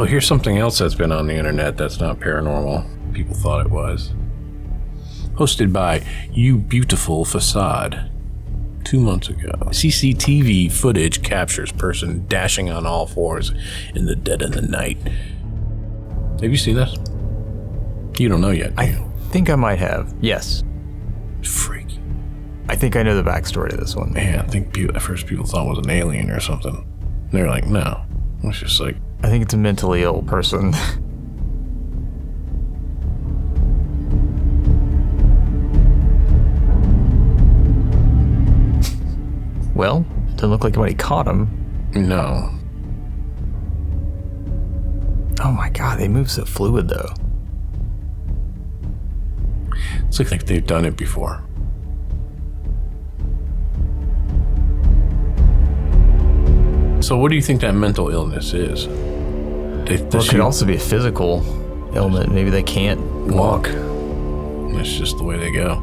Oh, here's something else that's been on the internet that's not paranormal. People thought it was. Hosted by You Beautiful Facade. 2 months ago. CCTV footage captures person dashing on all fours in the dead of the night. Have you seen this? You don't know yet, do you? I think I might have. Yes. Freaky. I think I know the backstory to this one. Man, I think at first people thought it was an alien or something. And they were like, no. It's just like... I think it's a mentally ill person. Well, doesn't look like anybody caught him. No. Oh my god, they move so fluid though. It's like they've done it before. So what do you think that mental illness is? Well, it could also be a physical ailment. Maybe they can't walk. It's just the way they go.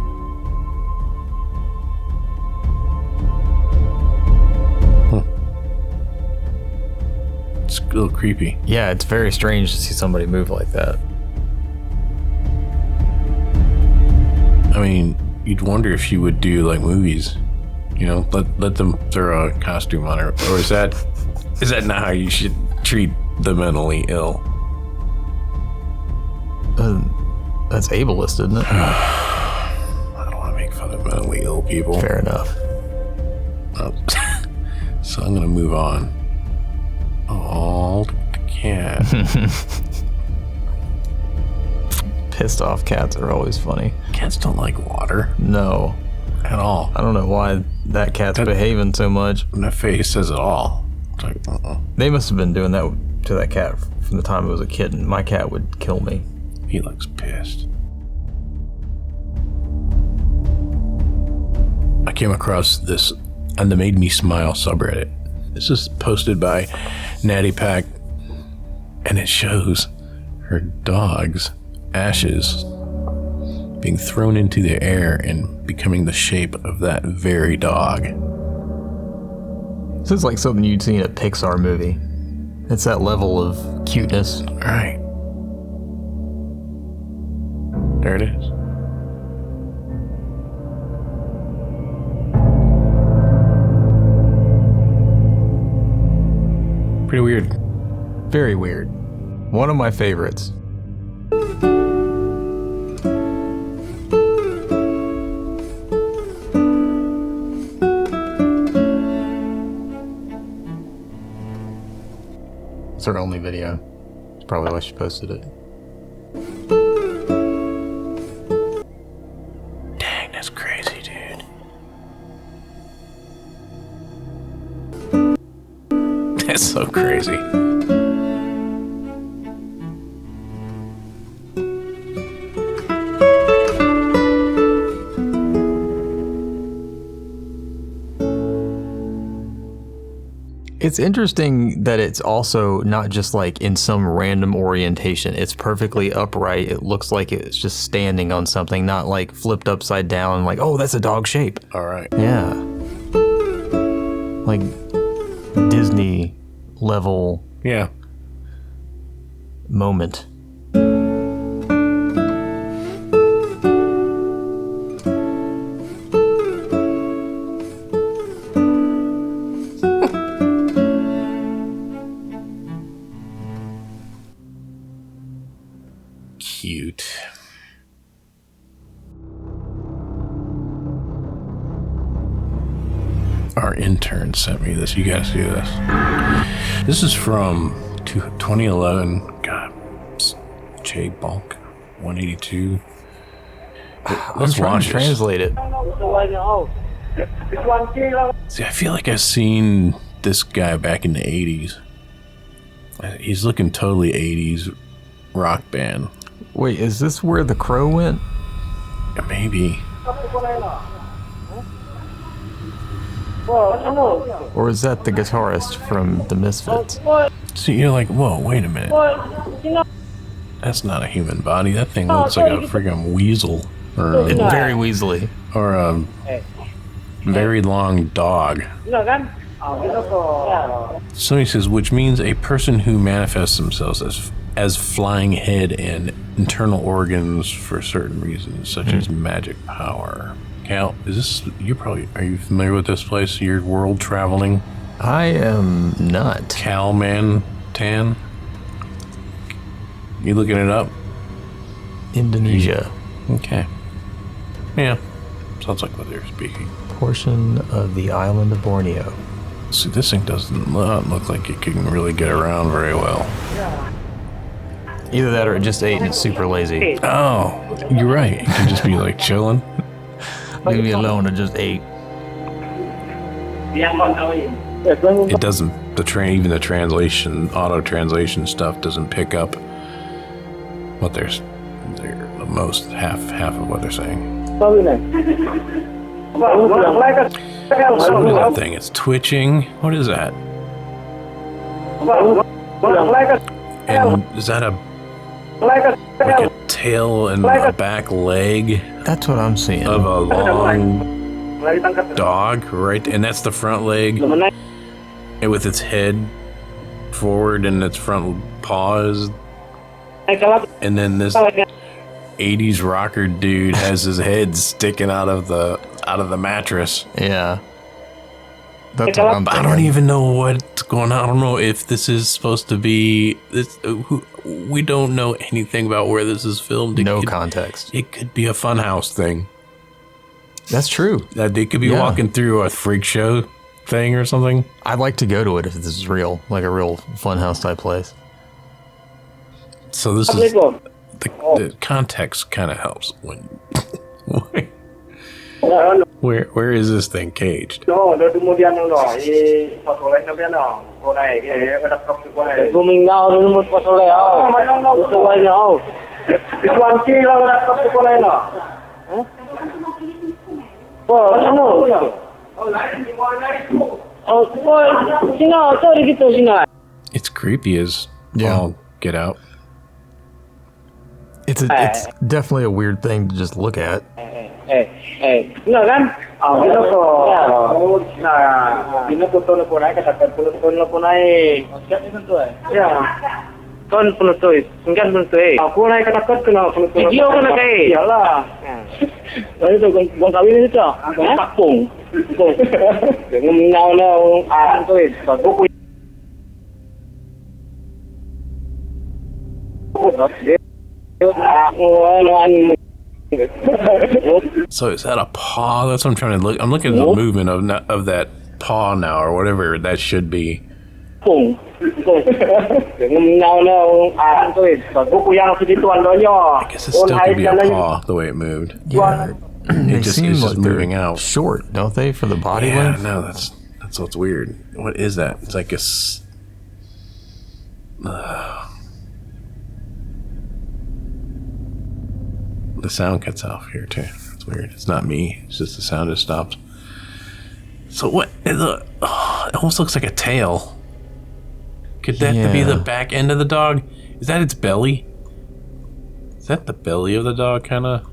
It's a little creepy. Yeah, it's very strange to see somebody move like that. I mean, you'd wonder if you would do like movies, you know, let them throw a costume on her, or is that not how you should treat the mentally ill? That's ableist, isn't it? I don't want to make fun of mentally ill people. Fair enough. So I'm gonna move on. Oh, the cat. Pissed off cats are always funny. Cats don't like water. No. At all. I don't know why that cat's behaving so much. And that face says it all. It's like, They must have been doing that to that cat from the time it was a kitten. My cat would kill me. He looks pissed. I came across this on the Made Me Smile subreddit. This is posted by NattiPack, and it shows her dog's ashes being thrown into the air and becoming the shape of that very dog. This is like something you'd see in a Pixar movie. It's that level of cuteness. All right. There it is. Pretty weird. Very weird. One of my favorites. It's her only video. It's probably why she posted it. Dang, that's crazy, dude. That's so crazy. It's interesting that it's also not just like in some random orientation. It's perfectly upright. It looks like it's just standing on something, not like flipped upside down, like, oh, that's a dog shape. All right. Yeah. Like Disney level Yeah. moment. Cute. Our intern sent me this. You gotta see this. This is from 2011. God, J Bulk 182. Let's watch this. Translate it. See, I feel like I've seen this guy back in the 80s. He's looking totally 80s rock band. Wait, is this where the crow went? Maybe. Or is that the guitarist from the Misfits? See, you're like, whoa, wait a minute. That's not a human body. That thing looks like a friggin' weasel. Or It's very weaselly. or a very long dog. Somebody says, which means a person who manifests themselves as flying head and internal organs for certain reasons, such as magic power. Cal, are you familiar with this place? You're world traveling? I am not. Kalimantan? You looking it up? Indonesia. Okay. Yeah. Sounds like what they're speaking. Portion of the island of Borneo. See, this thing doesn't look like it can really get around very well. Either that or it just ate and it's super lazy. Oh, you're right. It can just be like chilling. Leave me alone, I just ate. It doesn't, even the translation, auto translation stuff doesn't pick up what they're the most, half of what they're saying. So what is that thing? It's twitching. What is that? And is that like a tail and a back leg? That's what I'm seeing. Of a long dog, right? And that's the front leg, and with its head forward and its front paws. And then this 80s rocker dude has his head sticking out of the mattress. Yeah. That's what I'm thinking. I don't even know what's going on. I don't know if this is supposed to be this. We don't know anything about where this is filmed. No context. It could be a funhouse thing. That's true. They could be walking through a freak show thing or something. I'd like to go to it if this is real, like a real funhouse type place. So this is the context kind of helps when. Where is this thing caged? It's creepy as all get out. It's definitely a weird thing to just look at. So is that a paw? That's what I'm trying to look. I'm looking at the movement of that paw now, or whatever that should be. I guess it still could be a paw the way it moved. Yeah, it just seem it's like just moving out. Short, don't they, for the body length? No, that's what's weird. What is that? It's like a. The sound cuts off here too. It's weird. It's not me. It's just the sound just stopped. So what? It almost looks like a tail. Could that be the back end of the dog? Is that its belly? Is that the belly of the dog, kind of?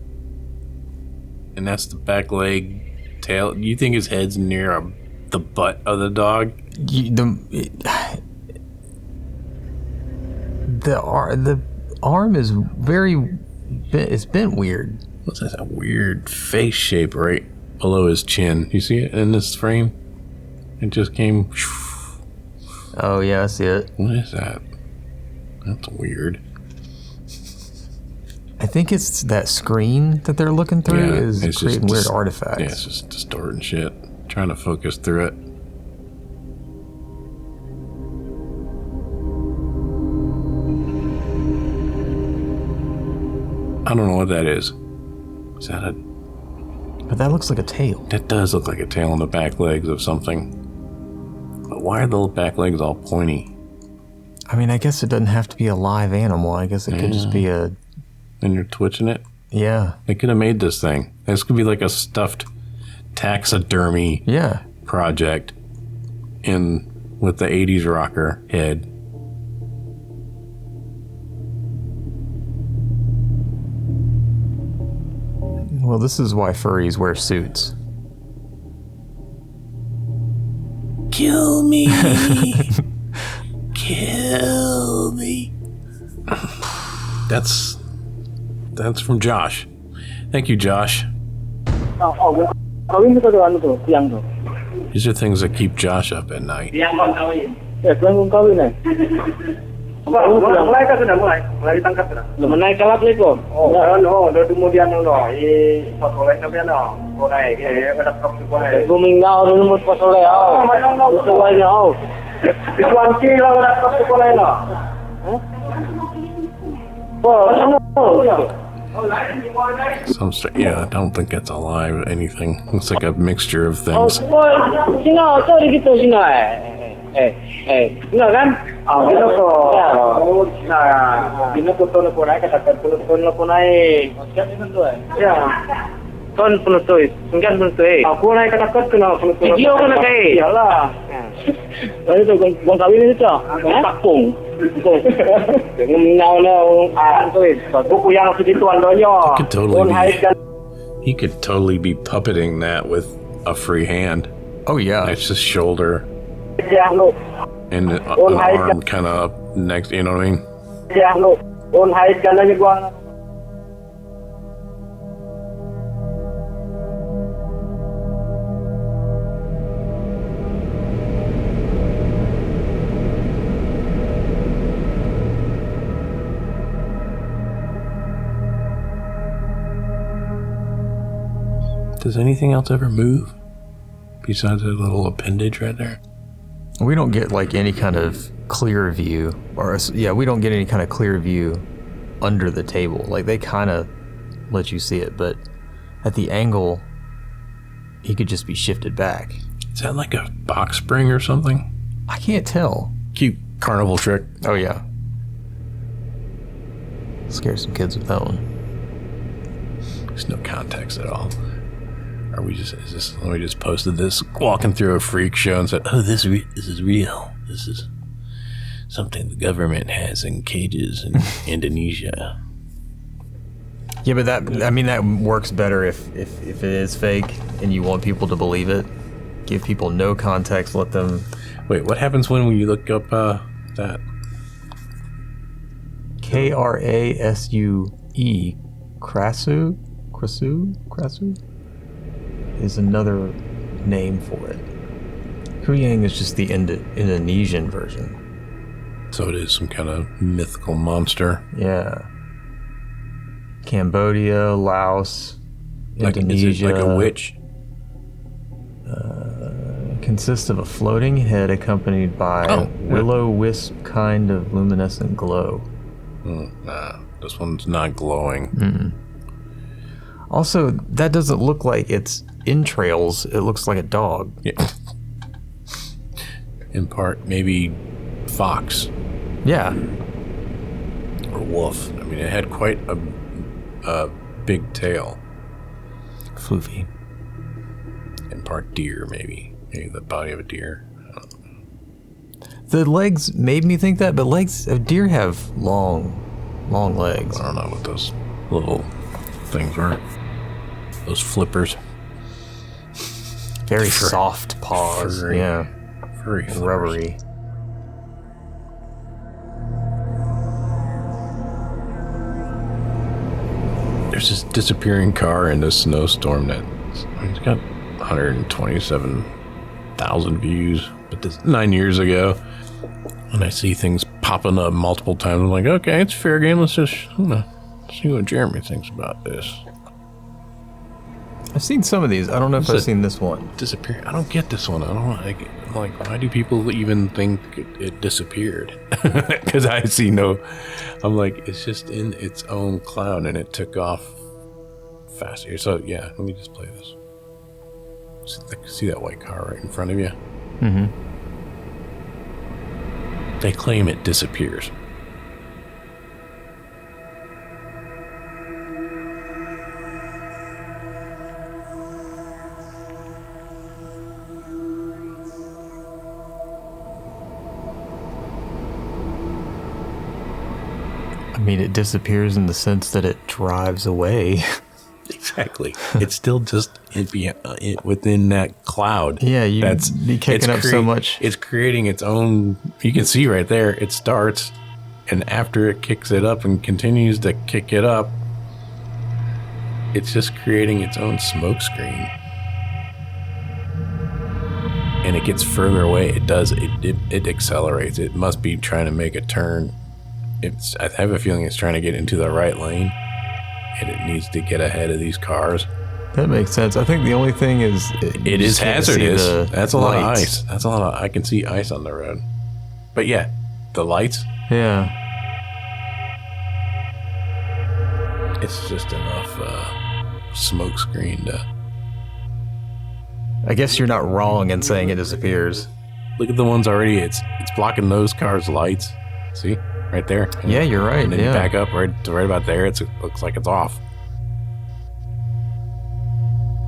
And that's the back leg, tail. You think his head's near the butt of the dog? The arm is it's bent weird. What's that? A weird face shape right below his chin. You see it in this frame? It just came. Oh yeah, I see it. What is that? That's weird. I think it's that screen that they're looking through is creating weird artifacts. Yeah, it's just distorting shit. Trying to focus through it. I don't know what that is. Is that But that looks like a tail. That does look like a tail on the back legs of something. But why are the back legs all pointy? I mean, I guess it doesn't have to be a live animal. I guess it could just be a... And you're twitching it? Yeah. They could have made this thing. This could be like a stuffed taxidermy project with the 80s rocker head. Well, this is why furries wear suits. Kill me. Kill me. That's from Josh. Thank you, Josh. These are things that keep Josh up at night. Mulai sudah mulai ditangkap sudah. Menaik kelas itu. Oh, udah kemudian pasoleh sampai mulai ada kop mulai. Gumingau dulu pasoleh. Oh, macam sesuai oh. Dikuanci lah ada kop mulai lah. Yeah, I don't think it's alive or anything. Looks like a mixture of things. Singa, tu gitu singa. Singa kan? Bino ko. Bino ko to po naik kata telefon po naik. Ya. Ton puno to, singkan puno to. Aku naik kata kena puno to. Video ko na kay. Yalah. Lalu tu gong kawin itu, takpung. Ngomong na to buku yang segitu andonyo. He could totally be puppeting that with a free hand. Oh yeah. It's just shoulder. And an arm kind of up next, you know what I mean? Yeah, no. On height ka na ni gua. Does anything else ever move besides that little appendage right there? We don't get like any kind of clear view, we don't get any kind of clear view under the table. Like they kind of let you see it, but at the angle, he could just be shifted back. Is that like a box spring or something? I can't tell. Cute carnival trick. Oh yeah. Scare some kids with that one. There's no context at all. Are we just? We just posted this walking through a freak show and said, "Oh, this is real. This is something the government has in cages in Indonesia." Yeah, but that works better if it is fake and you want people to believe it. Give people no context. Let them. Wait, what happens when you look up that? Krasue, Krasu is another name for it. Kuyang is just the Indonesian version. So it is some kind of mythical monster. Yeah. Cambodia, Laos, Indonesia. Is it like a witch? Consists of a floating head accompanied by will-o-wisp kind of luminescent glow. Nah, this one's not glowing. Mm-mm. Also, that doesn't look like it's entrails. It looks like a dog. Yeah. In part, maybe fox. Yeah. Or wolf. I mean, it had quite a big tail. Floofy. In part deer, maybe. Maybe the body of a deer. The legs made me think that, but deer have long legs. I don't know what those little things were. Those flippers. Very soft paws. Furry. Yeah. Furry flippers. Rubbery. There's this disappearing car in this snowstorm it's got 127,000 views, but this 9 years ago, and I see things popping up multiple times. I'm like, okay, it's fair game. Let's just see what Jeremy thinks about this. I've seen some of these. I don't know if I've seen this one. Disappear. I don't get this one. I don't like. Why do people even think it disappeared? Because I see no. I'm like, it's just in its own cloud, and it took off faster. So yeah, let me just play this. See that white car right in front of you? Mm-hmm. They claim it disappears. I mean, it disappears in the sense that it drives away. Exactly. It's still just within that cloud. Yeah, you'd be kicking up so much. It's creating its own. You can see right there. It starts, and after it kicks it up and continues to kick it up, it's just creating its own smoke screen. And it gets further away. It does. It accelerates. It must be trying to make a turn. I have a feeling it's trying to get into the right lane, and it needs to get ahead of these cars. That makes sense. I think the only thing is it is hazardous. That's a lot of ice. I can see ice on the road. But yeah, the lights. Yeah. It's just enough smoke screen to. I guess you're not wrong in saying it disappears. Look at the ones already. It's blocking those cars' lights. See, right there. And yeah, you're right. And then you back up right about there. It looks like it's off.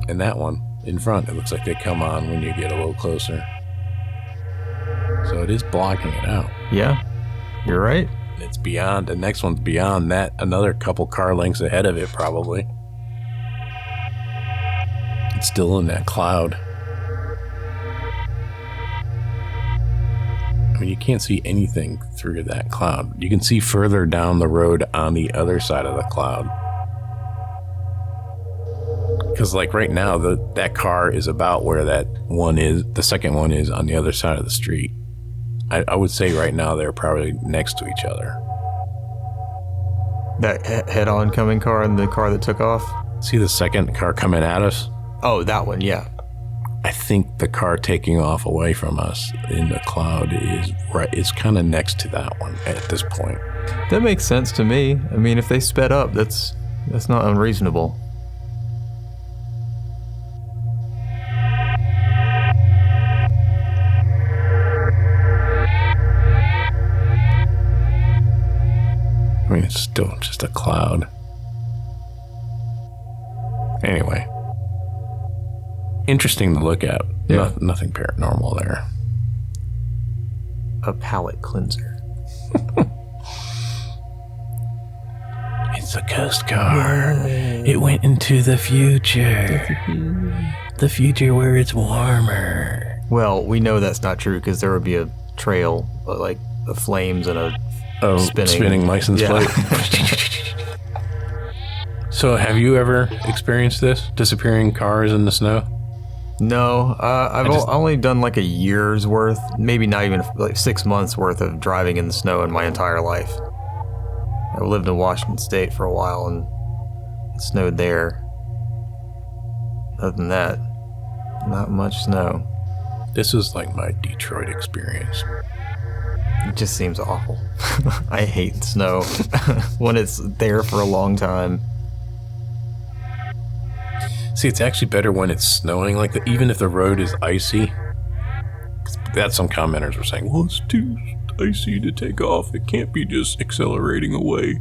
And that one in front, it looks like they come on when you get a little closer. So it is blocking it out. Yeah, you're right. And it's beyond. The next one's beyond that. Another couple car lengths ahead of it, probably. It's still in that cloud. I mean, you can't see anything through that cloud. You can see further down the road on the other side of the cloud. Because, like, right now, that car is about where that one is. The second one is on the other side of the street. I would say right now they're probably next to each other. That head-on coming car and the car that took off? See the second car coming at us? Oh, that one, yeah. I think the car taking off away from us in the cloud is kind of next to that one at this point. That makes sense to me. I mean, if they sped up, that's not unreasonable. I mean, it's still just a cloud. Anyway. Interesting to look at. Yeah. Nothing paranormal there. A palate cleanser. It's a ghost car. It went into the future. The future where it's warmer. Well, we know that's not true because there would be a trail, like of flames and a spinning license plate. So, have you ever experienced this? Disappearing cars in the snow? No, I've only done like a year's worth, maybe not even like 6 months worth of driving in the snow in my entire life. I lived in Washington State for a while and it snowed there. Other than that, not much snow. This is like my Detroit experience. It just seems awful. I hate snow when it's there for a long time. See, it's actually better when it's snowing like that, even if the road is icy. That some commenters were saying, well, it's too icy to take off. It can't be just accelerating away.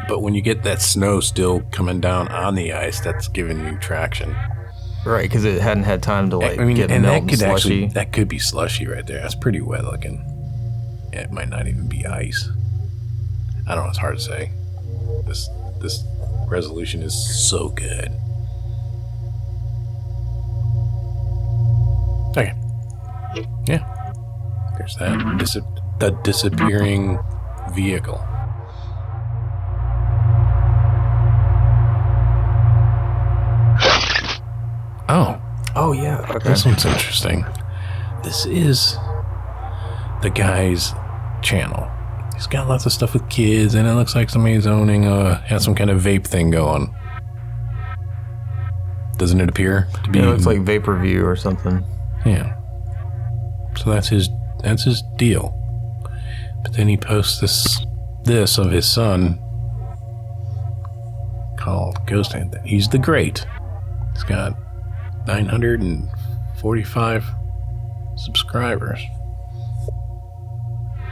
But when you get that snow still coming down on the ice, that's giving you traction. Right, because it hadn't had time to get and melt and slushy. that could be slushy right there. That's pretty wet looking. Yeah, it might not even be ice. I don't know. It's hard to say. This resolution is so good. Okay. Yeah. There's that. The disappearing vehicle. Oh yeah. Okay. This one's interesting. This is the guy's channel. He's got lots of stuff with kids, and it looks like somebody's has some kind of vape thing going. Doesn't it appear to be? It looks like Vapor-View or something. Yeah. So that's his deal. But then he posts this of his son called Ghost Hunt. He's the Great. He's got 945 subscribers.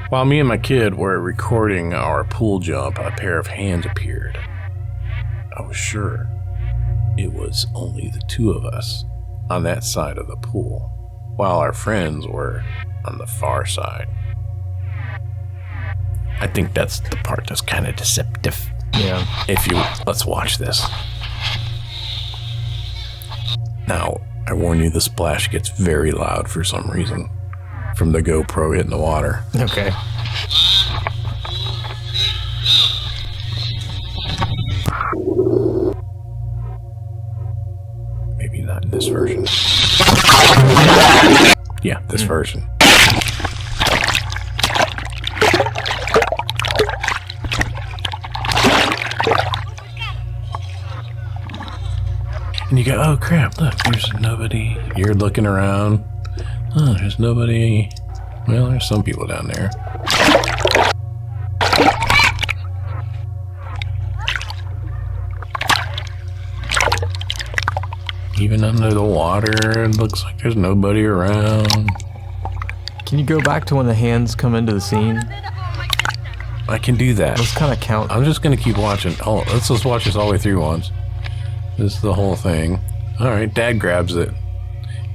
While me and my kid were recording our pool jump, a pair of hands appeared. I was sure it was only the two of us on that side of the pool, while our friends were on the far side. I think that's the part that's kind of deceptive. Yeah. Let's watch this. Now, I warn you, the splash gets very loud for some reason from the GoPro hitting the water. Okay. Maybe not in this version. Yeah, this version. And you go, oh crap, look, there's nobody. You're looking around. Oh, there's nobody. Well, there's some people down there. Even under the water, it looks like there's nobody around. Can you go back to when the hands come into the scene? I can do that. Let's kind of count. I'm just gonna keep watching. Oh, let's just watch this all the way through once. This is the whole thing. All right, Dad grabs it.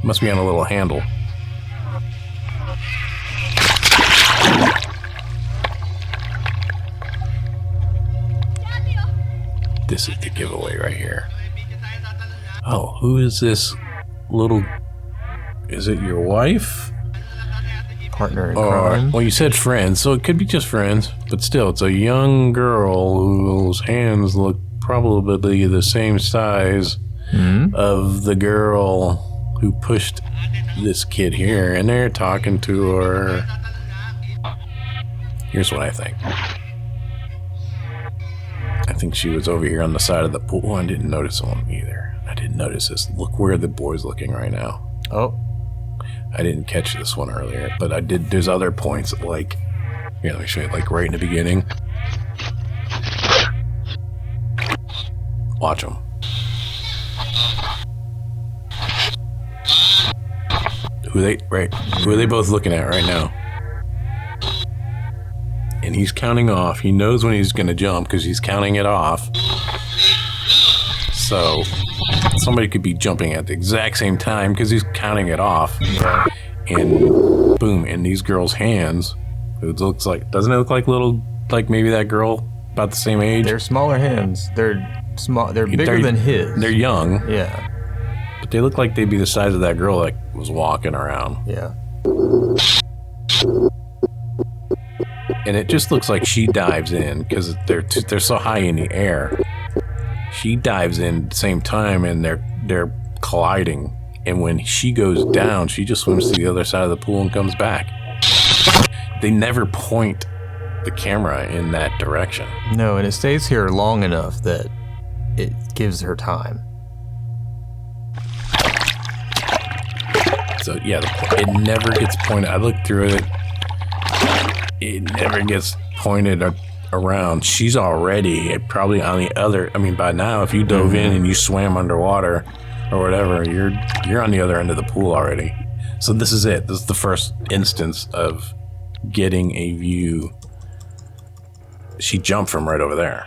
Must be on a little handle. This is the giveaway right here. Oh, who is this little... Is it your wife? Partner in Or, crime. well, you said friends, so it could be just friends. But still, it's a young girl whose hands look probably the same size of the girl who pushed this kid here. And they're talking to her. Here's what I think. I think she was over here on the side of the pool. I didn't notice them either. I didn't notice this. Look where the boy's looking right now. Oh. I didn't catch this one earlier, but I did. There's other points like, yeah, let me show you, like right in the beginning. Watch them. Who are they both looking at right now? And he's counting off. He knows when he's going to jump because he's counting it off. So somebody could be jumping at the exact same time because he's counting it off. And boom, in these girls' hands, it looks like, doesn't it look like little, like maybe that girl about the same age? They're smaller hands. They're small. They're bigger than his. They're young. Yeah. But they look like they'd be the size of that girl that was walking around. Yeah. And it just looks like she dives in because they're so high in the air. She dives in at the same time and they're colliding. And when she goes down, she just swims to the other side of the pool and comes back. They never point the camera in that direction. No, and it stays here long enough that it gives her time. So yeah, it never gets pointed. I looked through it. It never gets pointed around. She's already probably on the other. I mean, by now, if you dove in and you swam underwater or whatever, you're on the other end of the pool already. So this is it. This is the first instance of getting a view. She jumped from right over there.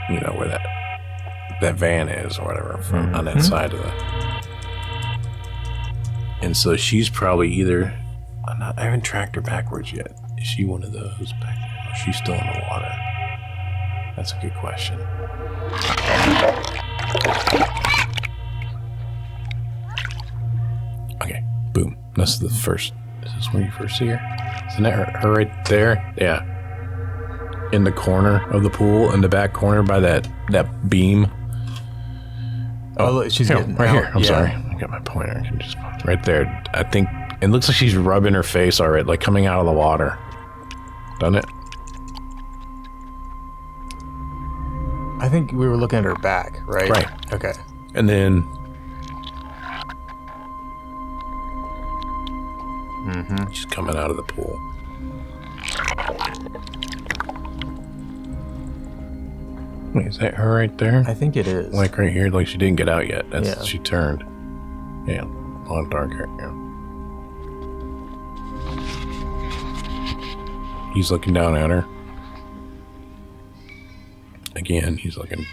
You know where that van is or whatever, from on that side of the. And so she's probably either. I haven't tracked her backwards yet. Is she one of those back there? Or is she still in the water? That's a good question. Okay, boom. That's the first. Is this where you first see her? Isn't that her right there? Yeah. In the corner of the pool, in the back corner by that beam. Oh, look, she's getting right out. here. I'm sorry. I got my pointer. I can just right there. I think it looks like she's rubbing her face already, like coming out of the water. Doesn't it? I think we were looking at her back, right? Right. Okay. And then she's coming out of the pool. Wait, is that her right there? I think it is. Like right here, like she didn't get out yet. That's Yeah. she turned. Yeah, a lot of dark hair. Yeah. He's looking down at her. Again, he's looking.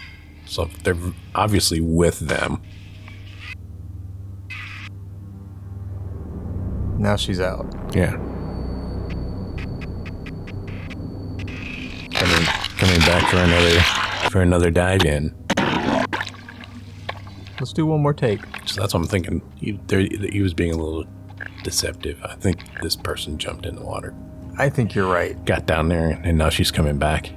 So they're obviously with them. Now she's out. Yeah. Coming back for another dive in. Let's do one more take. So that's what I'm thinking. He was being a little deceptive. I think this person jumped in the water. I think you're right. Got down there, and now she's coming back.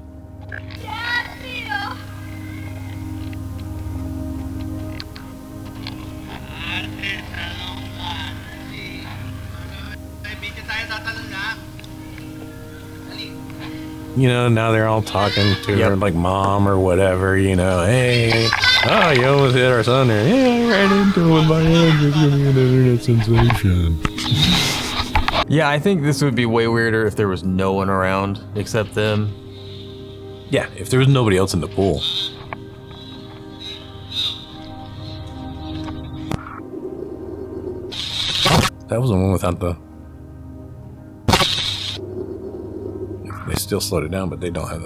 You know, now they're all talking to her like mom or whatever, you know. Hey, oh, you almost hit our son there. Yeah, I ran into him with my hands. It's going to be an internet sensation. Yeah, I think this would be way weirder if there was no one around except them. Yeah, if there was nobody else in the pool. That was the one without the... They still slowed it down, but they don't have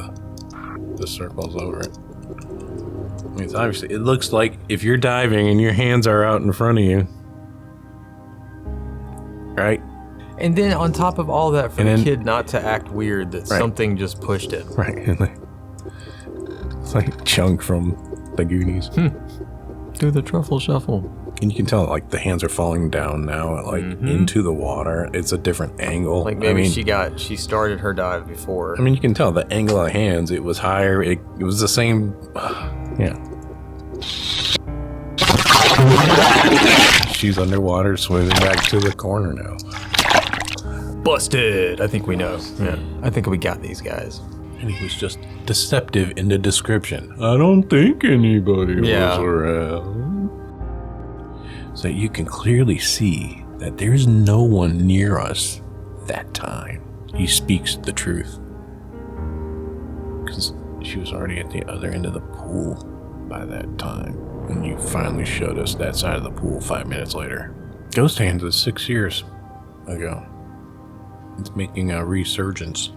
the circles over it. I mean, it's obviously... It looks like if you're diving and your hands are out in front of you, right? And then on top of all that, for the kid not to act weird, that something just pushed him. Right. It's like Chunk from the Goonies. Do the truffle shuffle. And you can tell, like, the hands are falling down now, like, into the water. It's a different angle. Like, maybe she started her dive before. I mean, you can tell the angle of the hands, it was higher. It was the same. Yeah. She's underwater, swimming back to the corner now. Busted! I think we know. Yeah. I think we got these guys. And he was just deceptive in the description. I don't think anybody was around. So you can clearly see that there is no one near us that time. He speaks the truth. Because she was already at the other end of the pool by that time. When you finally showed us that side of the pool 5 minutes later. Ghost Hands is 6 years ago. It's making a resurgence.